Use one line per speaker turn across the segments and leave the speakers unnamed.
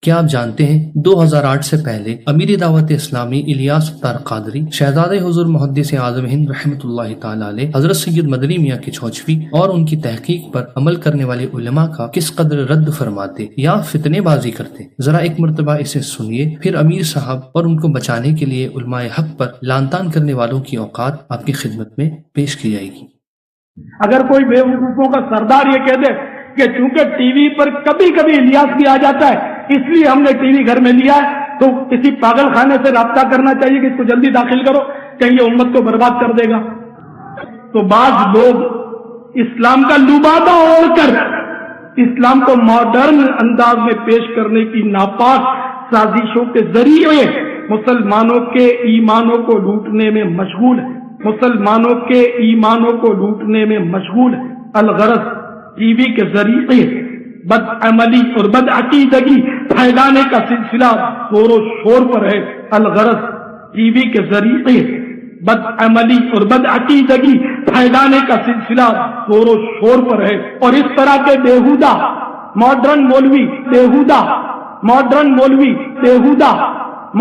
کیا آپ جانتے ہیں 2008 سے پہلے امیر دعوت اسلامی الیاس ستار قادری شہزادہ حضور محدث اعظم ہند رحمۃ اللہ تعالی علیہ حضرت سید مدنی میاں کی چوچوی اور ان کی تحقیق پر عمل کرنے والے علماء کا کس قدر رد فرماتے یا فتنے بازی کرتے؟ ذرا ایک مرتبہ اسے سنیے، پھر امیر صاحب اور ان کو بچانے کے لیے علماء حق پر لعن طعن کرنے والوں کی اوقات آپ کی خدمت میں پیش کی جائے گی۔
اگر کوئی بے وقوفوں کا سردار یہ کہہ دے کہ چونکہ ٹی وی پر کبھی کبھی الیاس بھی آ جاتا ہے اس لیے ہم نے ٹی وی گھر میں لیا ہے، تو کسی پاگل خانے سے رابطہ کرنا چاہیے کہ اس کو جلدی داخل کرو، کہیں یہ امت کو برباد کر دے گا۔ تو بعض لوگ اسلام کا لبادہ اوڑھ کر اسلام کو ماڈرن انداز میں پیش کرنے کی ناپاک سازشوں کے ذریعے مسلمانوں کے ایمانوں کو لوٹنے میں مشغول ہے، مسلمانوں کے ایمانوں کو لوٹنے میں مشغول ہے۔ الغرض ٹی وی کے ذریعے بد عملی اور بد عقیدگی پھیلانے کا سلسلہ زور و شور پر ہے۔ الغرض ٹی وی کے ذریعے بد عملی اور بد عقیدگی پھیلانے کا سلسلہ زور و شور پر ہے، اور اس طرح کے بیہودہ ماڈرن مولوی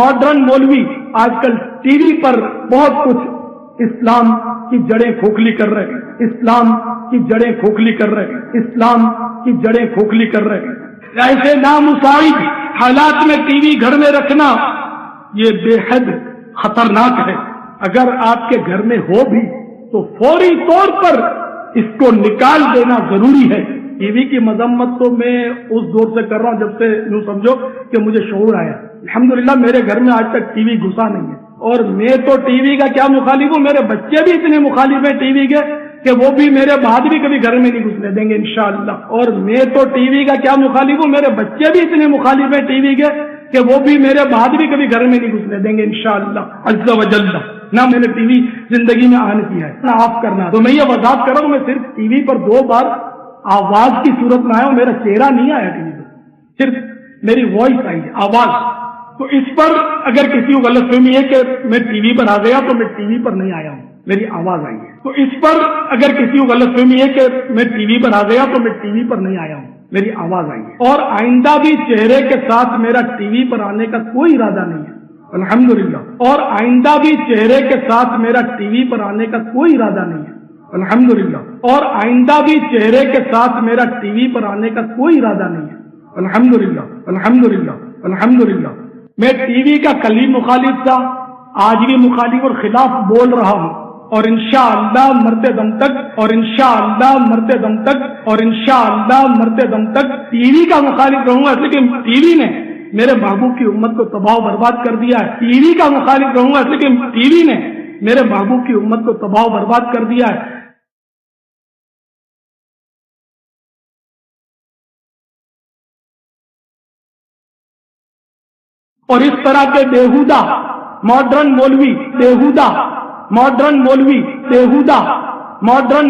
ماڈرن مولوی آج کل ٹی وی پر بہت کچھ اسلام کی جڑیں کھوکھلی کر رہے ہیں، اسلام کی جڑیں کھوکھلی کر رہے ہیں، اسلام کی جڑیں کھوکھلی کر رہے ہیں۔ ایسے نامساعد حالات میں ٹی وی گھر میں رکھنا یہ بے حد خطرناک ہے۔ اگر آپ کے گھر میں ہو بھی تو فوری طور پر اس کو نکال دینا ضروری ہے۔ ٹی وی کی مذمت تو میں اس دور سے کر رہا ہوں جب سے یوں سمجھو کہ مجھے شعور آیا۔ الحمدللہ میرے گھر میں آج تک ٹی وی گھسا نہیں ہے، اور میں تو ٹی وی کا کیا مخالف ہوں، میرے بچے بھی اتنے مخالف ہیں ٹی وی کے کہ وہ بھی میرے بعد بھی کبھی گھر میں نہیں گھسنے دیں گے انشاءاللہ۔ اور میں تو ٹی وی کا کیا مخالف ہوں، میرے بچے بھی اتنے مخالف ہیں ٹی وی کے کہ وہ بھی میرے بعد بھی کبھی گھر میں نہیں گھسنے دیں گے انشاءاللہ عز و جل۔ نہ میں نے ٹی وی زندگی میں آن کیا ہے نہ آف کرنا، تو میں یہ وضاحت کر رہا ہوں میں صرف ٹی وی پر 2 بار آواز کی صورت میں آیا ہوں، میرا چہرہ نہیں آیا ٹی وی پر، صرف میری وائس آئی ہے، آواز۔ تو اس پر اگر کسی کو غلط فہمی ہے کہ میں ٹی وی پر آ گیا تو میں ٹی وی پر نہیں آیا ہوں، میری آواز آئی ہے۔ تو اس پر اگر کسی کو غلط فہمی ہے کہ میں ٹی وی پر آ گیا تو میں ٹی وی پر نہیں آیا ہوں، میری آواز آئی ہے۔ اور آئندہ بھی چہرے کے ساتھ میرا ٹی وی پر آنے کا کوئی ارادہ نہیں ہے الحمدللہ، اور آئندہ بھی چہرے کے ساتھ میرا ٹی وی پر آنے کا کوئی ارادہ نہیں ہے الحمدللہ، اور آئندہ بھی چہرے کے ساتھ میرا ٹی وی پر آنے کا کوئی ارادہ نہیں ہے الحمدللہ الحمدللہ الحمدللہ۔ میں ٹی وی کا کل ہی مخالف تھا، آج بھی مخالف اور خلاف بول رہا ہوں، اور انشاءاللہ مرتے دم تک ٹی وی کا مخالف رہوں گا، لیکن ٹی وی نے میرے محبوب کی امت کو تباہ و برباد کر دیا ہے۔ ٹی وی کا مخالف رہوں گا، لیکن ٹی وی نے میرے محبوب کی امت کو تباہ و برباد کر دیا ہے۔ اور اس طرح کے بیہودہ ماڈرن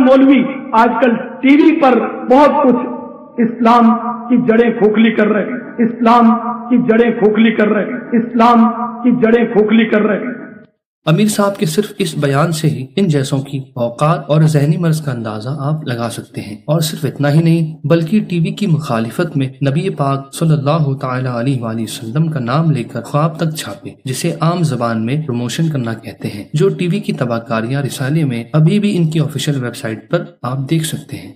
مولوی آج کل ٹی وی پر بہت کچھ اسلام کی جڑیں کھوکھلی کر رہے ہیں، اسلام کی جڑیں کھوکھلی کر رہے ہیں، اسلام کی جڑیں کھوکھلی کر رہے ہیں۔
امیر صاحب کے صرف اس بیان سے ہی ان جیسوں کی اوقات اور ذہنی مرض کا اندازہ آپ لگا سکتے ہیں، اور صرف اتنا ہی نہیں بلکہ ٹی وی کی مخالفت میں نبی پاک صلی اللہ تعالی علیہ وآلہ وسلم کا نام لے کر خواب تک چھاپے، جسے عام زبان میں پروموشن کرنا کہتے ہیں، جو ٹی وی کی تباہ کاریاں رسالے میں ابھی بھی ان کی آفیشیل ویب سائٹ پر آپ دیکھ سکتے ہیں۔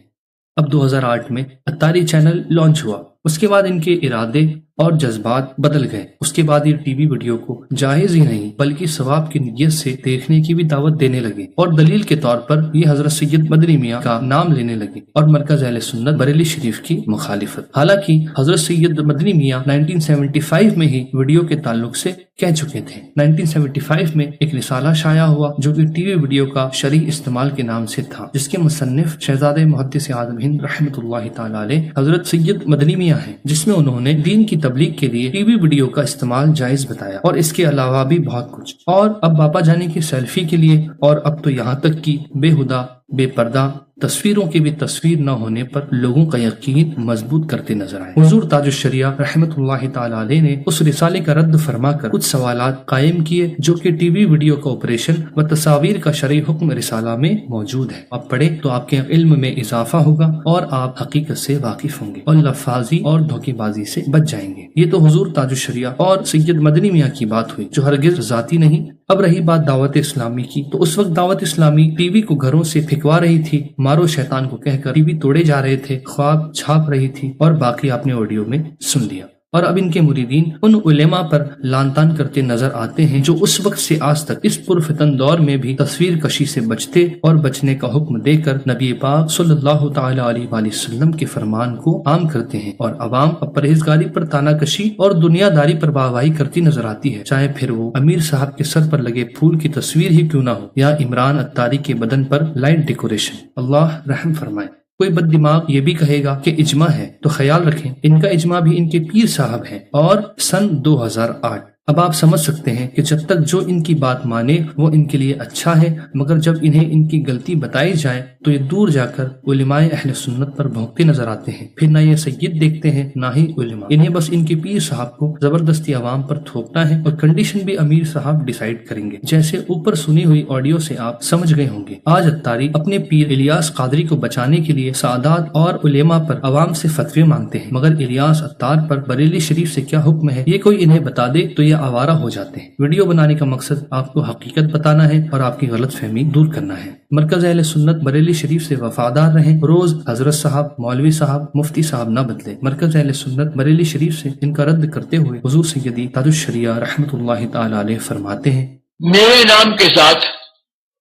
اب 2008 میں اتاری چینل لانچ ہوا، اس کے بعد ان کے ارادے اور جذبات بدل گئے۔ اس کے بعد یہ ٹی وی ویڈیو کو جائز ہی نہیں بلکہ ثواب کی نیت سے دیکھنے کی بھی دعوت دینے لگے، اور دلیل کے طور پر یہ حضرت سید مدنی میاں کا نام لینے لگے اور مرکز اہل سنت بریلی شریف کی مخالفت، حالانکہ حضرت سید مدنی میاں 1975 میں ہی ویڈیو کے تعلق سے کہہ چکے تھے۔ 1975 میں ایک رسالہ شائع ہوا جو کہ ٹی وی ویڈیو کا شرعی استعمال کے نام سے تھا، جس کے مصنف شہزادہ محدث اعظم ہند رحمۃ اللہ تعالی علیہ حضرت سید مدنی میاں ہیں، جس میں انہوں نے دین کی تبلیغ کے لیے ٹی وی ویڈیو کا استعمال جائز بتایا، اور اس کے علاوہ بھی بہت کچھ۔ اور اب باپا جانی کی سیلفی کے لیے، اور اب تو یہاں تک کہ بے ہدا بے پردہ تصویروں کی بھی تصویر نہ ہونے پر لوگوں کا یقین مضبوط کرتے نظر آئے۔ حضور تاج الشریعہ رحمت اللہ تعالی علیہ نے اس رسالے کا رد فرما کر کچھ سوالات قائم کیے جو کہ ٹی وی ویڈیو کا آپریشن و تصاویر کا شرعی حکم رسالہ میں موجود ہے۔ آپ پڑھیں تو آپ کے علم میں اضافہ ہوگا اور آپ حقیقت سے واقف ہوں گے اور لفاظی اور دھوکے بازی سے بچ جائیں گے۔ یہ تو حضور تاج الشریعہ اور سید مدنی میاں کی بات ہوئی جو ہرگز ذاتی نہیں۔ اب رہی بات دعوت اسلامی کی، تو اس وقت دعوت اسلامی ٹی وی کو گھروں سے پھینکوا رہی تھی، مارو شیطان کو کہہ کر ٹی وی توڑے جا رہے تھے، خواب چھاپ رہی تھی، اور باقی آپ نے آڈیو میں سن لیا۔ اور اب ان کے مریدین ان علماء پر لان تان کرتے نظر آتے ہیں جو اس وقت سے آج تک اس پرفتن دور میں بھی تصویر کشی سے بچتے اور بچنے کا حکم دے کر نبی پاک صلی اللہ تعالی علیہ وآلہ وسلم کے فرمان کو عام کرتے ہیں، اور عوام اب پرہیزگاری پر تانا کشی اور دنیا داری پر واہواہی کرتی نظر آتی ہے، چاہے پھر وہ امیر صاحب کے سر پر لگے پھول کی تصویر ہی کیوں نہ ہو یا عمران اتاری کے بدن پر لائٹ ڈیکوریشن۔ اللہ رحم فرمائے۔ کوئی بد دماغ یہ بھی کہے گا کہ اجماع ہے، تو خیال رکھیں ان کا اجماع بھی ان کے پیر صاحب ہیں اور سن 2008۔ اب آپ سمجھ سکتے ہیں کہ جب تک جو ان کی بات مانے وہ ان کے لیے اچھا ہے، مگر جب انہیں ان کی غلطی بتائی جائے تو یہ دور جا کر علماء اہل سنت پر بھونکتے نظر آتے ہیں، پھر نہ یہ سید دیکھتے ہیں نہ ہی علماء، انہیں بس ان کے پیر صاحب کو زبردستی عوام پر تھوپنا ہے، اور کنڈیشن بھی امیر صاحب ڈیسائیڈ کریں گے، جیسے اوپر سنی ہوئی آڈیو سے آپ سمجھ گئے ہوں گے۔ آج اتاری اپنے پیر الیاس قادری کو بچانے کے لیے سادات اور علماء پر عوام سے فتوے مانگتے ہیں، مگر الیاس اتار پر بریلی شریف سے کیا حکم ہے یہ کوئی انہیں بتا دے تو یہ آوارہ ہو جاتے ہیں۔ ویڈیو بنانے کا مقصد آپ کو حقیقت بتانا ہے اور آپ کی غلط فہمی دور کرنا ہے۔ مرکز اہل سنت بریلی شریف سے وفادار رہیں، روز حضرت صاحب، مولوی صاحب، مفتی صاحب نہ بدلے۔ مرکز اہل سنت بریلی شریف سے ان کا رد کرتے ہوئے حضور سیدی تاج الشریعہ رحمت اللہ تعالی علیہ فرماتے ہیں،
میرے نام کے ساتھ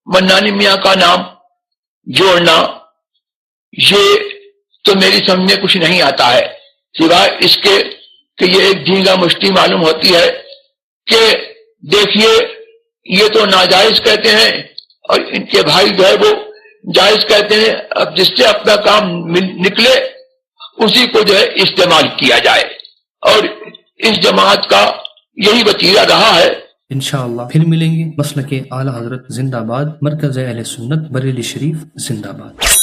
منانی میاں کا نام جوڑنا یہ تو میری سمجھ میں کچھ نہیں آتا ہے، سوائے اس کے کہ یہ ایک ڈھینگا مشتی معلوم ہوتی ہے کہ دیکھیے یہ تو ناجائز کہتے ہیں اور ان کے بھائی جو ہے وہ جائز کہتے ہیں، اب جس سے اپنا کام نکلے اسی کو جو ہے استعمال کیا جائے، اور اس جماعت کا یہی وتیرہ رہا ہے۔
انشاءاللہ پھر ملیں گے۔ مسلک اعلی حضرت زندہ باد، مرکز اہل سنت بریلی شریف زندہ باد۔